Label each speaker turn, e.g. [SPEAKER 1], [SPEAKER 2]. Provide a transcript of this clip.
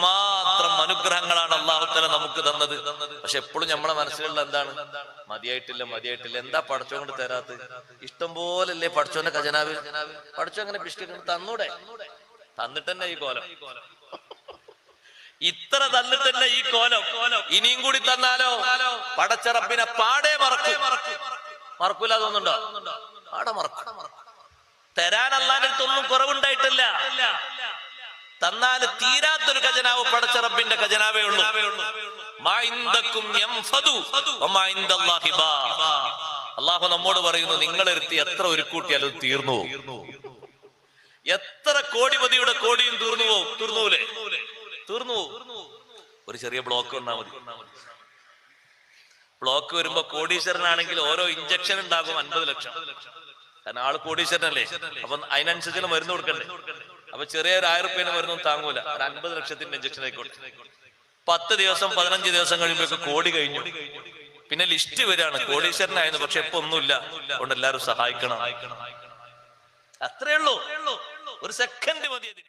[SPEAKER 1] എത്രമാത്രം അനുഗ്രഹങ്ങളാണ് അള്ളാഹു തആല നമുക്ക് തന്നത്. പക്ഷെ എപ്പോഴും നമ്മളെ മനസ്സിലുള്ള എന്താണ്? മതിയായിട്ടില്ല, മതിയായിട്ടില്ല. എന്താ പടച്ചോൻ കൊണ്ട് തരാത്തത്? ഇഷ്ടം പോലല്ലേ പടച്ചോന്റെ ഖജനാവിൽ. പടച്ചോൻ അങ്ങനെ പിഷ്ടിക്കൊണ്ട് തന്നൂടെ? തന്നിട്ട് തന്നെ ഈ കോലം, ഇത്ര തന്നിട്ട് തന്നെ ഈ കോലം. ഇനിയും കൂടി തന്നാലോ പടച്ച റബ്ബിനെ പാടെ മറക്കൂല. തോന്നുന്നുണ്ടോ? പാടെ മറക്കും. തരാൻ അല്ലാഹുവിന്റെ അടുത്തൊന്നും കുറവുണ്ടായിട്ടില്ല. തന്നാൽ തീരാത്തൊരു ഖജനാവ് പടച്ച റബ്ബിന്റെ ഖജനാവേ ഉള്ളൂ. അള്ളാഹു നമ്മോട് പറയുന്നു, നിങ്ങളെടുത്ത് എത്ര ഒരു കൂട്ടിയാലും തീർന്നു. എത്ര കോടിപതിയുടെ കോടിയും തീർന്നുപോലെ തീർന്നു. ഒരു ചെറിയ ബ്ലോക്ക് വന്നാൽ മതി. ബ്ലോക്ക് വരുമ്പോ കോടീശ്വരനാണെങ്കിൽ ഓരോ ഇഞ്ചക്ഷൻ ഉണ്ടാകും 50 ലക്ഷം. കാരണം ആള് കോടീശ്വരനല്ലേ, അപ്പൊ അതിനനുസരിച്ച് മരുന്ന് കൊടുക്കണ്ടേ. അപ്പൊ ചെറിയ ഒരു 1000 രൂപേന്റെ മരുന്നൊന്നും താങ്ങൂല. ഒരു 50 ലക്ഷത്തിന്റെ ഇഞ്ചക്ഷൻ ആയിക്കോട്ടെ. 10 ദിവസം 15 ദിവസം കഴിയുമ്പോഴേക്ക് കോടി കഴിഞ്ഞു. പിന്നെ ലിസ്റ്റ് വരികയാണ്, കോടീശ്വരനായിരുന്നു പക്ഷെ ഇപ്പൊ ഒന്നുമില്ല, അതുകൊണ്ട് എല്ലാവരും സഹായിക്കണം. അത്രേ ഉള്ളൂ. ഒരു സെക്കൻഡ് മതി അതിന്.